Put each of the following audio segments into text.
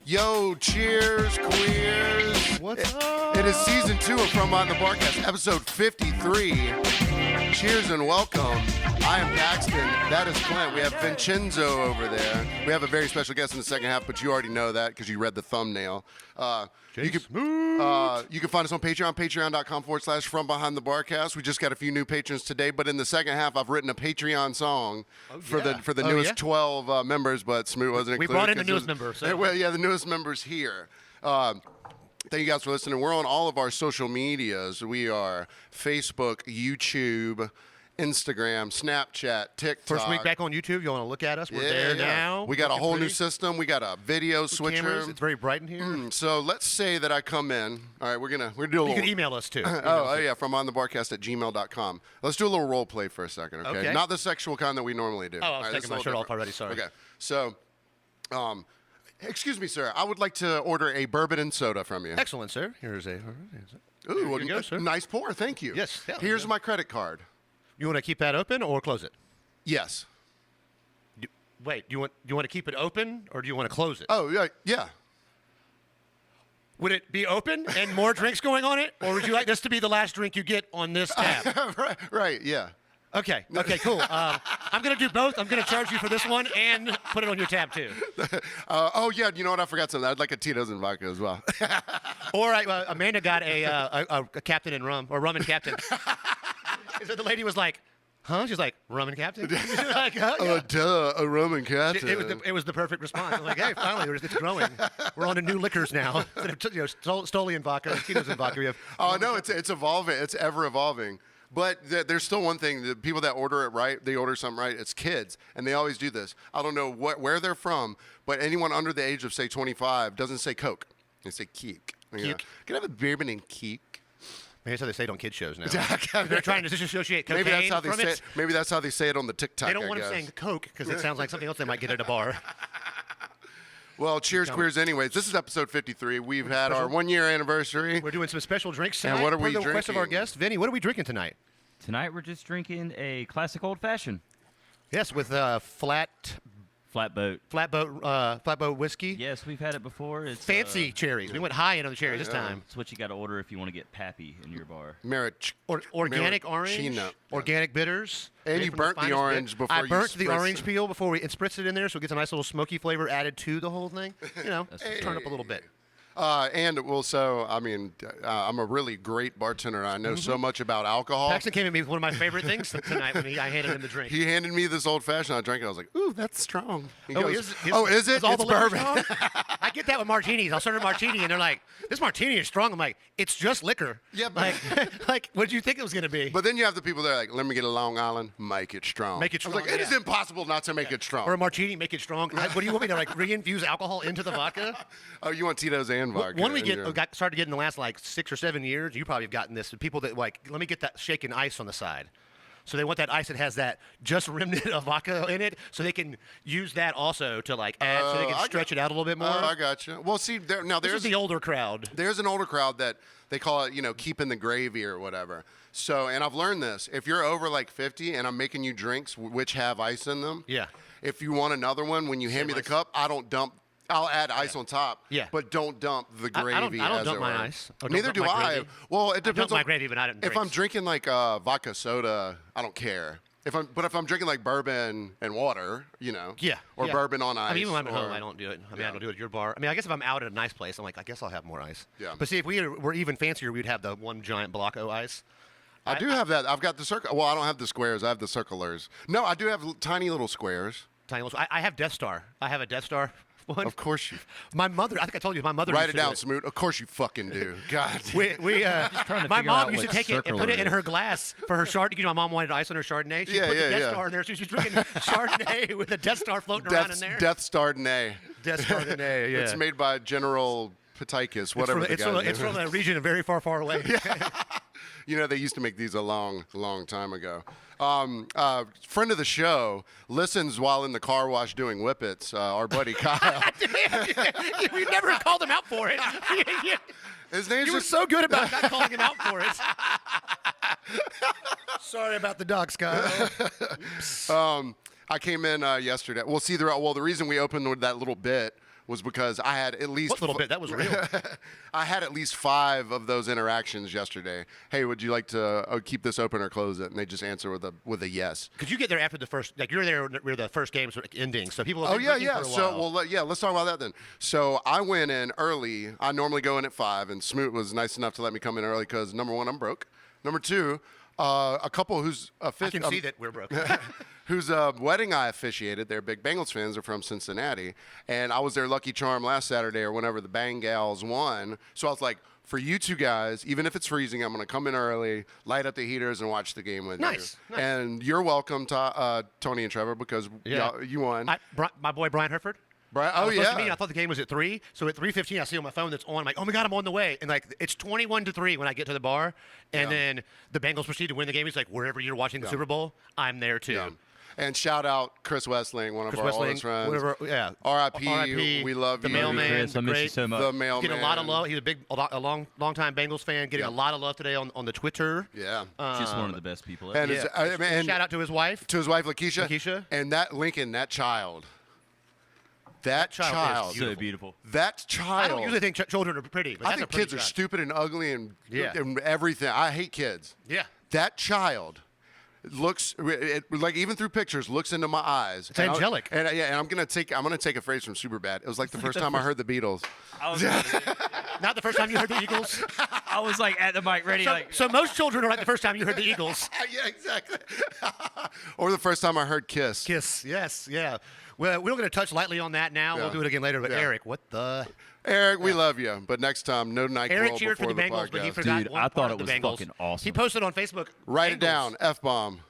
Yo, cheers, queers. What's up? It is season 2 of From Behind the Barcast, episode 53. Cheers and welcome. I am Paxton. That is Clint. We have Vincenzo over there. We have a very special guest in the second half, but you already know that because you read the thumbnail. You can find us on Patreon, patreon.com/From Behind the Barcast. We just got a few new patrons today, but in the second half, I've written a Patreon song for the newest 12 members, but Smoot wasn't included. We brought in the newest member. So. Well, yeah, the newest member's here. Thank you guys for listening. We're on all of our social medias. We are Facebook, YouTube, Instagram, Snapchat, TikTok. First week back on YouTube. You want to look at us? We're there now. We got a whole new system. We got a video switcher. Cameras. It's very bright in here. So let's say that I come in. All right, we're gonna do a little. You can email us too. From onthebarcast@gmail.com. Let's do a little role play for a second, okay? Not the sexual kind that we normally do. Oh, I was taking my shirt off already. Sorry. Okay, so, excuse me, sir. I would like to order a bourbon and soda from you. Excellent, sir. Here's a. Ooh, here you go, sir. Nice pour. Thank you. Yes. Yeah, Here's my credit card. You want to keep that open or close it? Yes. Wait. Do you want to keep it open or do you want to close it? Oh yeah. Would it be open and more drinks going on it, or would you like this to be the last drink you get on this tab? Right. Yeah. Okay, cool. I'm going to do both. I'm going to charge you for this one and put it on your tab, too. Yeah, you know what? I forgot something. I'd like a Tito's and vodka as well. Or Amanda got a Captain and rum, or rum and Captain. So the lady was like, huh? She's like, rum and Captain? Like, huh? Yeah. Oh, duh, a rum and Captain. It was the perfect response. I'm like, hey, finally, it's growing. We're on to new liquors now. Instead of Stoli and vodka, Tito's and vodka. We have no, it's evolving. It's ever evolving. But there's still one thing. The people that order it right, they order something right. It's kids, and they always do this. I don't know where they're from, but anyone under the age of, say, 25 doesn't say Coke. They say Keek. Can I have a bourbon and Keek? Maybe that's how they say it on kids shows now. They're trying to disassociate cocaine maybe that's how they from say it. Maybe that's how they say it on the TikTok. They don't want them saying Coke because it sounds like something else they might get at a bar. Well, cheers, queers. Anyways, this is episode 53. We've had our 1-year anniversary. We're doing some special drinks tonight. And what are we the drinking? request of our guest, Vinny. What are we drinking tonight? Tonight we're just drinking a classic old fashioned. Yes, with flatboat whiskey. Yes, we've had it before. It's fancy cherries. We went high end on the cherries this time. It's what you got to order if you want to get pappy in your bar. Organic orange, organic bitters. And you burnt the orange before you I burnt the orange peel before we spritzed it in there, so it gets a nice little smoky flavor added to the whole thing. You know, turn up a little bit. I'm a really great bartender. I know so much about alcohol. Paxton came at me with one of my favorite things tonight when I handed him the drink. He handed me this old fashioned. I drank it. I was like, "Ooh, that's strong." He goes, is it? All it's the liquor bourbon. I get that with martinis. I'll serve a martini, and they're like, "This martini is strong." I'm like, "It's just liquor." Yeah, but like, what did you think it was going to be? But then you have the people that are like, "Let me get a Long Island, make it strong." Make it strong. I was like, it is impossible not to make it strong. Or a martini, make it strong. What do you want me to reinfuse alcohol into the vodka? Oh, you want Tito's and vodka? One we started getting in the last 6 or 7 years. You probably have gotten this. People that let me get that shaken ice on the side. So they want that ice that has that just remnant of vodka in it, so they can use that also to add, so they can stretch it out a little bit more. Oh, I got you. Well, see, there's the older crowd. There's an older crowd that they call it, keeping the gravy or whatever. So, and I've learned this: if you're over 50 and I'm making you drinks which have ice in them, if you want another one, when you hand me the cup, I don't dump. I'll add ice on top, but don't dump the gravy. I don't dump my ice. Neither do I. Well, it depends on my gravy, but I don't. If I'm drinking vodka soda, I don't care. If I'm drinking bourbon and water, or bourbon on ice. I mean, even when I'm at home, I don't do it. I don't do it at your bar. I mean, I guess if I'm out at a nice place, I'm like, I guess I'll have more ice. Yeah. But see, if we were even fancier, we'd have the one giant Blocko ice. I do have that. I've got the circle. Well, I don't have the squares. I have the circlers. No, I do have tiny little squares. I have Death Star. I have a Death Star. One. Of course you. My mother. I think I told you. My mother. Write it down, Smoot. Of course you fucking do. God. My mom used to take it and put it in her glass for her Chardonnay. My mom wanted ice on her Chardonnay. She put the Death Star in there. So she's drinking Chardonnay with a Death Star floating around in there. Death Stardonnay. Death Stardonnay. Yeah. It's made by General Ptychus, whatever the guy's It's name from is. a region very far, far away. You know, they used to make these a long, long time ago. Friend of the show listens while in the car wash doing whippets. Our buddy Kyle. You never called him out for it. His name's You were just so good about not calling him out for it. Sorry about the dog, Scott. I came in yesterday. Well, see, the reason we opened with that little bit was because I had at least What little bit? That was real. I had at least 5 of those interactions yesterday. Hey, would you like to keep this open or close it? And they just answer with a yes. Could you get there after the first? Like you're there where the first game's ending, so people. Have Oh been yeah, drinking yeah. For a So while. let's talk about that then. So I went in early. I normally go in at 5, and Smoot was nice enough to let me come in early because number 1, I'm broke. Number 2, a couple who's I can see that we're broke. whose wedding I officiated. They're big Bengals fans. They're from Cincinnati. And I was their lucky charm last Saturday or whenever the Bengals won. So I was like, for you two guys, even if it's freezing, I'm going to come in early, light up the heaters, and watch the game with Nice, you. nice. And you're welcome, Tony and Trevor, because you won. My boy Brian Herford. Brian, I oh, was supposed to yeah. meet, I thought the game was at 3. So at 3:15, I see on my phone that's on. I'm like, oh my God, I'm on the way. And like, it's 21-3 when I get to the bar. And then the Bengals proceed to win the game. He's like, wherever you're watching the Super Bowl, I'm there too. Yeah. And shout out Chris Westling, one of our oldest friends. Yeah. R.I.P. We love the you. mailman. Chris, I miss you so much. The mailman. Getting a lot of love. He's a long time Bengals fan. Getting a lot of love today on the Twitter. Yeah. Just one of the best people ever. And, and Shout out to his wife. Lakeisha. Lakeisha. And that Lincoln, that child. That child. So beautiful. That child. I don't usually think children are pretty, but I that's think a pretty kids are child. stupid and ugly and Yeah. everything. I hate kids. Yeah. That child looks like even through pictures looks into my eyes. It's angelic. And I'm gonna take a phrase from Superbad. It was like the first time I heard the Beatles. I was, Not the first time you heard the Eagles. I was like at the mic ready, So most children are like the first time you heard the Eagles. Yeah, exactly. Or the first time I heard Kiss. Kiss, yes, yeah. Well, we're going to touch lightly on that now. Yeah. We'll do it again later. But Yeah. Eric, what the? Eric, we love you, but next time, no NyQuil Eric cheered for before the Bengals, but he podcast. forgot Dude, one I part thought of it the was Bengals. fucking awesome. He posted on Facebook. Write it Angles. down. F-bomb.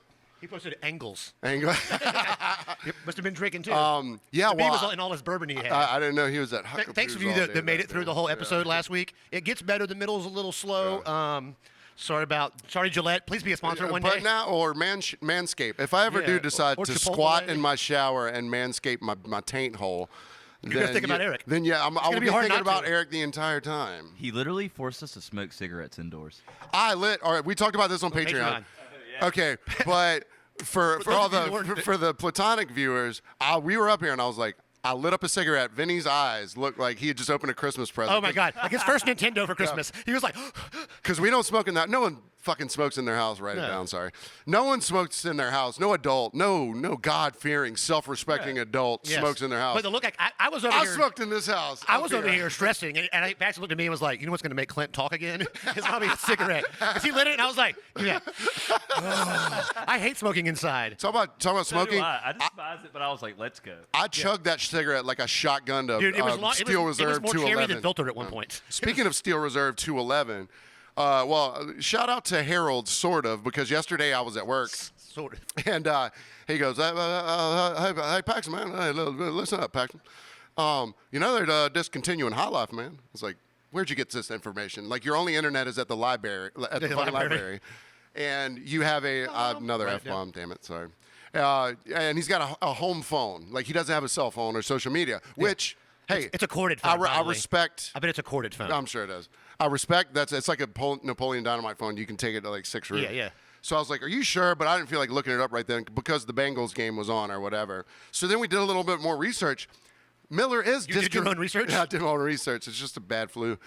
He posted angles. Angle. He must have been drinking too. Yeah, The beer was well, in all his bourbon he had. I didn't know he was at Thanks for you Huckapoo's all that day made that it through day. the whole episode Yeah. last week. It gets better. The middle's a little slow. Sorry Gillette. Please be a sponsor one But day. now, or Manscaped. If I ever Yeah, do decide or to Chipotle. squat in my shower and manscape my taint hole, You're gonna think about Eric. Then yeah, I will be be hard thinking not about to. Eric the entire time. He literally forced us to smoke cigarettes indoors. All right, we talked about this on Patreon. Patreon. Okay, but for those all of you who the weren't- for the platonic viewers, we were up here and I was like, I lit up a cigarette. Vinny's eyes looked like he had just opened a Christmas present. Oh my God! Like his first Nintendo for Christmas. He was like, Because we don't smoke in that. No one fucking smokes in their house. Write it No. down. Sorry. No one smokes in their house. No adult. No God-fearing, self-respecting adult Yes. smokes in their house. But the look, I was over I here. smoked in this house. I was Okay. over here stressing, and Paxton looked at me and was like, "You know what's going to make Clint talk again? It's probably a cigarette." Because he lit it, and I was like, "Yeah, I hate smoking inside." Talk about So do smoking. I despise it, but I was like, let's go. I chugged that cigarette like a shotgun to Dude, it was long. Steel it was Reserve more cherry 211. than filtered at one point. Speaking of Steel Reserve 211, well, shout out to Harold, sort of, because yesterday I was at work. Sort of. And he goes, hey, Paxton, man, hey, listen up, Paxton. You know they're discontinuing High Life, man. It's like, where'd you get this information? Like, your only internet is at the library, at the The fucking library. library. And you have another Right, F-bomb, damn it, sorry. And he's got a home phone. Like, he doesn't have a cell phone or social media, which, hey. It's a corded phone. I probably. respect. I bet it's a corded phone. I'm sure it is. I respect it's like a Napoleon Dynamite phone. You can take it to like 6 rooms. Yeah. So I was like, are you sure? But I didn't feel like looking it up right then because the Bengals game was on or whatever. So then we did a little bit more research. Miller is You did your own research? Yeah, I did my own research. It's just a bad flu.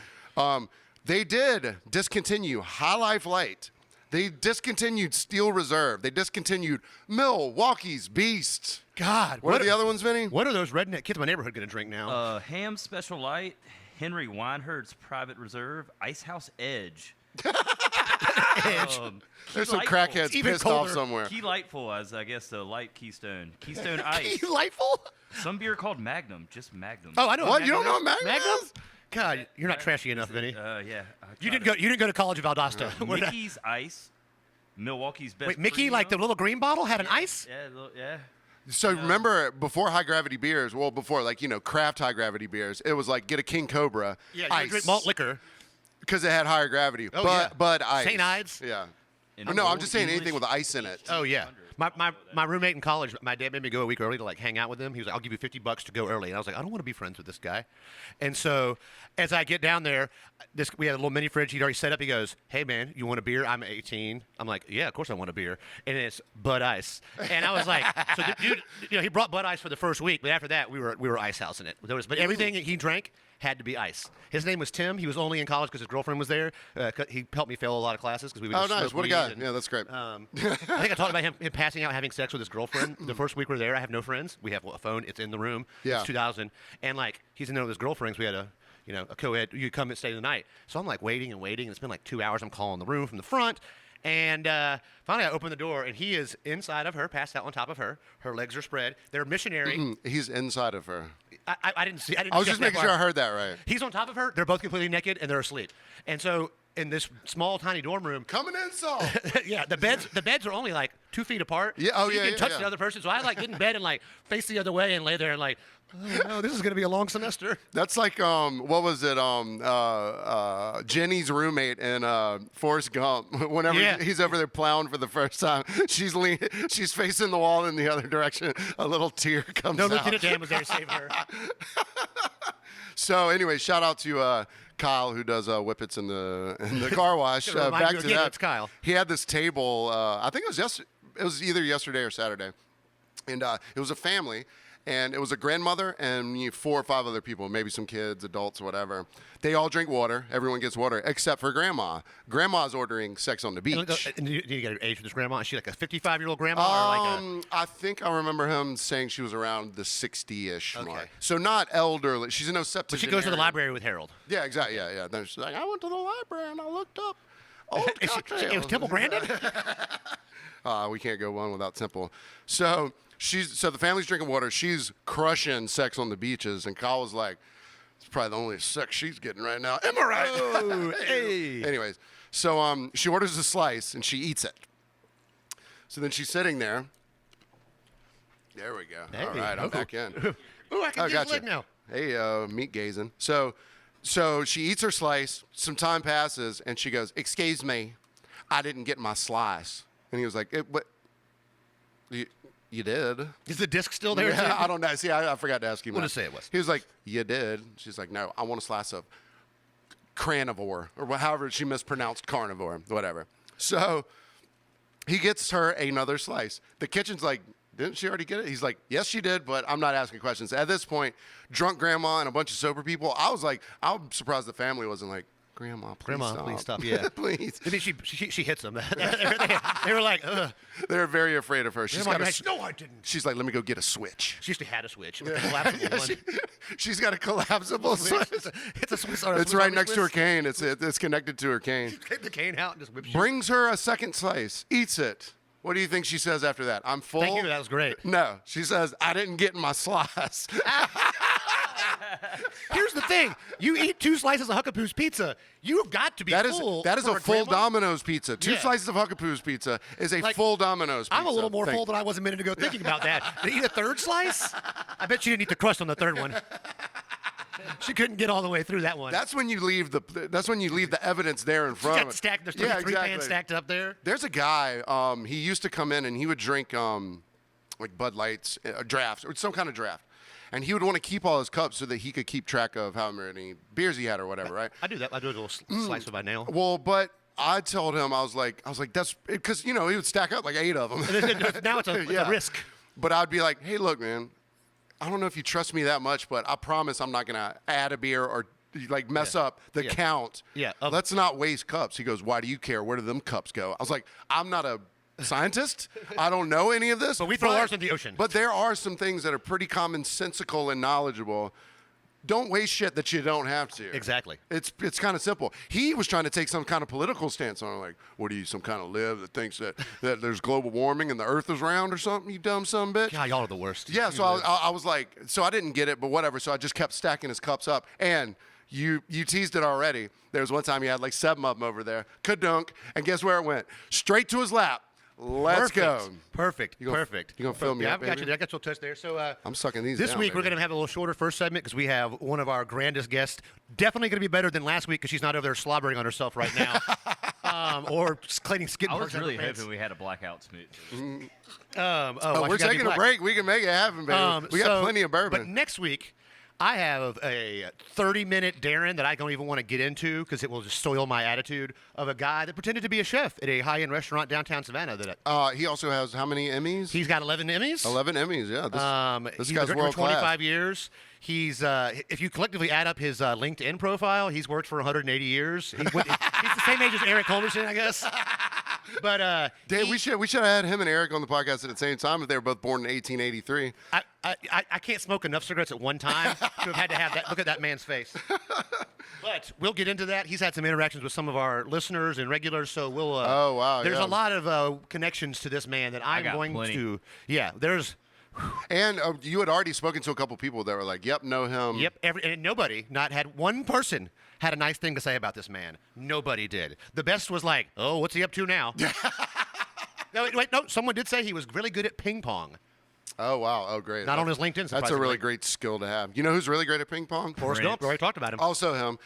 They did discontinue High Life Light. They discontinued Steel Reserve. They discontinued Milwaukee's Beast. God, What are the other ones, Vinny? What are those redneck kids in my neighborhood going to drink now? Ham Special Light, Henry Weinherd's Private Reserve, Icehouse Edge. Edge. There's some Delightful. crackheads Even pissed off colder. somewhere. Key Lightful, as I guess the light Keystone. Keystone Ice. Delightful. Some beer called Magnum, just Magnum. Oh, I know. What? You don't know what Magnum Magnum is? God, you're not trashy enough, Vinny. Yeah. You didn't go to college of Valdosta. We're not- Mickey's Ice, Milwaukee's Best. Wait, Mickey, like the Premium. little green bottle, had an ice? Yeah, yeah. So remember, before high gravity beers, well, before craft high gravity beers, it was like get a King Cobra, Yeah, ice, you drink malt liquor. because it had higher gravity. Oh, but yeah. ice. St. Ides? Yeah. In Oh, no, I'm Old just saying anything English- with ice in it. Oh yeah. My roommate in college, my dad made me go a week early to like hang out with him. He was like, "I'll give you $50 to go early," and I was like, "I don't want to be friends with this guy." And so, as I get down there, we had a little mini fridge. He'd already set up. He goes, "Hey man, you want a beer?" I'm 18. I'm like, "Yeah, of course I want a beer." And it's Bud Ice. And I was like, "So the dude, he brought Bud Ice for the first week, but after that, we were ice housing it. But everything that he drank had to be ice. His name was Tim. He was only in college because his girlfriend was there. He helped me fail a lot of classes because we would Oh, just nice. smoke What a weed guy. and- Yeah, that's great. I think I talked about him passing out having sex with his girlfriend. The first week we're there, I have no friends. We have a phone. It's in the room. Yeah. It's 2000. And, like, he's in there with his girlfriends. We had a co-ed. You come and stay the night. So I'm, like, waiting. And it's been, like, 2 hours. I'm calling the room from the front. And finally I open the door, and he is inside of her, passed out on top of her. Her legs are spread. They're missionary. He's inside of her. I didn't see. I I was check just that making part. sure I heard that right. He's on top of her. They're both completely naked, and they're asleep. And so in this small, tiny dorm room, Coming in, Saul. yeah, the beds are only like 2 feet apart. Yeah, oh, so you yeah, can yeah, touch yeah. the other person. So I like get in bed and like face the other way and lay there and like, oh no, this is gonna be a long semester. That's like what was it? Jenny's roommate in Forrest Gump. Whenever Yeah. he's over there plowing for the first time, she's facing the wall in the other direction. A little tear comes No, out. Lieutenant Dan was there to save her. So anyway, shout out to Kyle who does whippets in the car wash. Gotta remind Back you to again, that, it's Kyle. He had this table. I think it was either yesterday or Saturday, and it was a family. And it was a grandmother and 4 or 5 other people, maybe some kids, adults, whatever. They all drink water. Everyone gets water except for Grandma. Grandma's ordering Sex on the Beach. And you get her age for this grandma. Is she like a 55-year-old grandma or like a? I think I remember him saying she was around the 60-ish Okay. mark. So not elderly. She's no septuagenarian. But she goes to the library with Harold. Yeah, exactly. Yeah. Then she's like, I went to the library and I looked up old cocktails. It was Temple Grandin. We can't go one without Temple. So the family's drinking water. She's crushing Sex on the Beaches, and Kyle was like, "It's probably the only sex she's getting right now." Am I right? Oh, hey. Anyways, so she orders a slice and she eats it. So then she's sitting there. There we go. Hey. All right, I'm back in. Ooh, I can get his gotcha. leg now. Hey, meat gazing. So she eats her slice. Some time passes, and she goes, "Excuse me, I didn't get my slice." And he was like, "What? You did?" Is the disc still there? Yeah, too? I don't know. See, I forgot to ask you. We'll that. just say it was. He was like, "You did." She's like, "No, I want a slice of carnivore," or however she mispronounced carnivore, whatever. So he gets her another slice. The kitchen's like, "Didn't she already get it?" He's like, "Yes, she did, but I'm not asking questions." At this point, drunk grandma and a bunch of sober people. I was like, I'm surprised the family wasn't like, "Grandma, please stop." Yeah, please. I mean, she hits them. they were like, ugh. They're very afraid of her. She's Grandma, got no, I didn't. She's like, "Let me go get a switch." She actually had a switch. With a collapsible one. She's got a collapsible switch. It's a Swiss. It's right next to her cane. It's connected to her cane. Take the cane out and just whip. Brings her a second slice. Eats it. What do you think she says after that? "I'm full." Thank you. That was great. No, she says, "I didn't get my slice." Here's the thing: you eat 2 slices of Huckapoo's pizza, you've got to be That is full. a for full grandma. Domino's pizza. 2 Yeah. slices of Huckapoo's pizza is a Like, full Domino's pizza. I'm a little more full than I was a minute ago thinking about that. To eat a 3rd slice? I bet she didn't eat the crust on the 3rd one. She couldn't get all the way through that one. That's when you leave the evidence there in front Got of it. stacked. There's 3 exactly. pans stacked up there. There's a guy. He used to come in and he would drink like Bud Lights, drafts, or some kind of draft, and he would want to keep all his cups so that he could keep track of how many beers he had or whatever, right? I do that. I do a little slice with my nail. Well, but I told him I was like that's because he would stack up like 8 of them. Now it's a Yeah. risk. But I'd be like, "Hey, look, man, I don't know if you trust me that much, but I promise I'm not gonna add a beer or like mess up the count. Yeah. Let's not waste cups." He goes, "Why do you care? Where do them cups go?" I was like, "I'm not a scientist. I don't know any of this. But we throw ours in the ocean." But there are some things that are pretty commonsensical and knowledgeable. Don't waste shit that you don't have to. Exactly. It's kind of simple. He was trying to take some kind of political stance on it, like, "What are you, some kind of lib that thinks that there's global warming and the Earth is round or something? You dumb son of a bitch." God, y'all are the worst. Yeah, so I was like, so I didn't get it, but whatever. So I just kept stacking his cups up. And you teased it already. There was one time he had like 7 of them over there. Kadunk. And guess where it went? Straight to his lap. Let's go. Perfect. You gonna fill me yeah, up, I've got baby? you. I got your touch there. So I'm sucking these this down, week we're baby. going to have a little shorter first segment because we have one of our grandest guests. Definitely going to be better than last week because she's not over there slobbering on herself right now, or cleaning skid I marks was out of her really pants. hoping we had a blackout Smoot. We're taking a break. We can make it happen, baby. We got plenty of bourbon. But next week, I have a 30-minute Darren that I don't even want to get into because it will just soil my attitude of a guy that pretended to be a chef at a high-end restaurant downtown Savannah. He also has how many Emmys? He's got 11 Emmys. 11 Emmys, yeah. This he's guy's worked world for 25 class. years. He's if you collectively add up his LinkedIn profile, he's worked for 180 years. He's the same age as Eric Holderson, I guess. But Dave, we should have had him and Eric on the podcast at the same time if they were both born in 1883. I can't smoke enough cigarettes at one time to have had to have that. Look at that man's face. But we'll get into that. He's had some interactions with some of our listeners and regulars, so we'll. Oh, wow, There's yeah. a lot of connections to this man that I'm got going plenty. to. Yeah, there's. And you had already spoken to a couple people that were like, "Yep, know him." Yep, and nobody, not had one person, had a nice thing to say about this man. Nobody did. The best was like, "Oh, what's he up to now?" No, wait, no. Someone did say he was really good at ping pong. Oh wow! Oh great. Not on his LinkedIn. That's a surprisingly. really great skill to have. You know who's really great at ping pong? Forrest Gump. We already talked about him. Also him.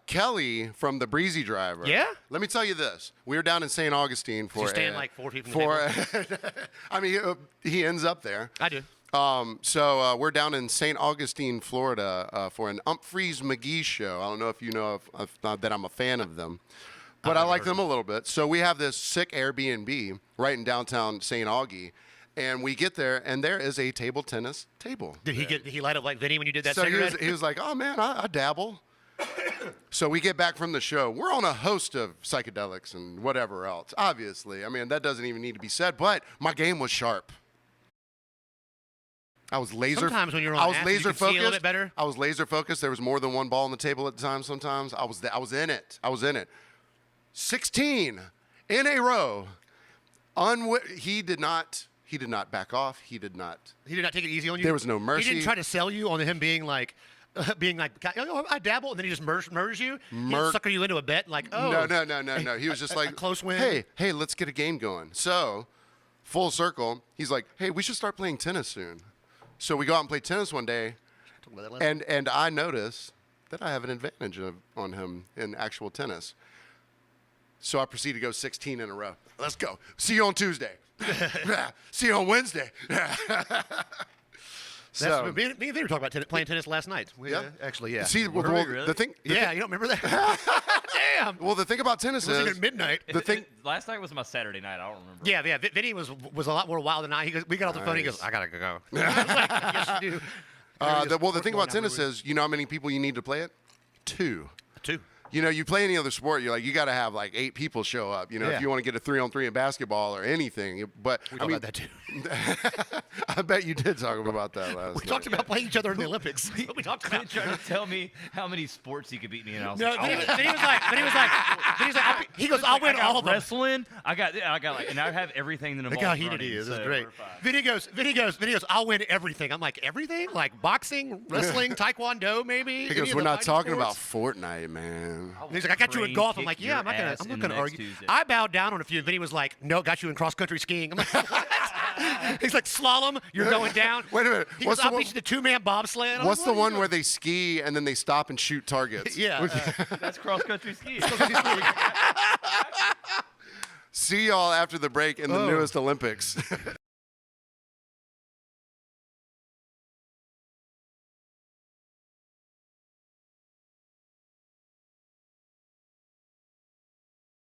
Kelly from the Breezy Driver. Yeah? Let me tell you this. We were down in St. Augustine for. You stand like 4 people. I mean, he ends up there. I do. So we're down in St. Augustine, Florida, for an Humphreys McGee show. I don't know if you know that I'm a fan of them, but I like them a little bit. So we have this sick Airbnb right in downtown St. Augie, and we get there, and there is a table tennis table. Did he light up like Vinny when you did that So cigarette? he was like, "Oh man, I dabble." So we get back from the show. We're on a host of psychedelics and whatever else. Obviously, I mean that doesn't even need to be said. But my game was sharp. I was laser. Sometimes when you're on I was acid, laser you can see a little focused. bit better. I was laser focused. There was more than one ball on the table at the time. Sometimes I was in it. 16 in a row. He did not back off. He did not. He did not take it easy on you. There was no mercy. He didn't try to sell you on him being like, oh, I dabble, and then he just murders you. He didn't sucker you into a bet like, oh. No. He was just like, a close win. Hey, let's get a game going. So, full circle. He's like, hey, we should start playing tennis soon. So we go out and play tennis one day, and I notice that I have an advantage on him in actual tennis. So I proceed to go 16 in a row. Let's go. See you on Tuesday. See you on Wednesday. So me and Vinny were talking about playing tennis last night. Actually, yeah. See, Were we really? the thing. Yeah, you don't remember that? Damn. Well, the thing about tennis It was is even midnight. the thing. Last night was my Saturday night. I don't remember. Yeah. Vinny was a lot more wild than I. We got off the phone. He goes, I gotta go. I was like, yes, you do. The thing about tennis is, you know how many people you need to play it? Two. You know, you play any other sport, you got to have like 8 people show up. You know, if you want to get a 3-on-3 in basketball or anything. But We talked about that too. I bet you did talk about that last We night. talked about playing each other in the Olympics. That's what we talked about. Trying to tell me how many sports he could beat me in. I was No, like, Vinny was like, he goes, I'll win all of them. wrestling. I got like, and I have everything that Look involves how heated running, he is. This so is great. we're fine. Vinny goes, I'll win everything. I'm like, everything? Like boxing, wrestling, taekwondo, maybe? He goes, we're not talking about Fortnite, man. He's like, I got you in golf. I'm like, yeah, I'm not gonna argue. Tuesday. I bowed down on a few, and Vinny was like, no, got you in cross country skiing. I'm like, what? He's like, slalom, you're going down. Wait a minute. He goes, I'll beat you to 2-man bobsled. I'm What's like, the what are one you where they ski and then they stop and shoot targets? Yeah. That's cross country skiing. See y'all after the break in the newest Olympics.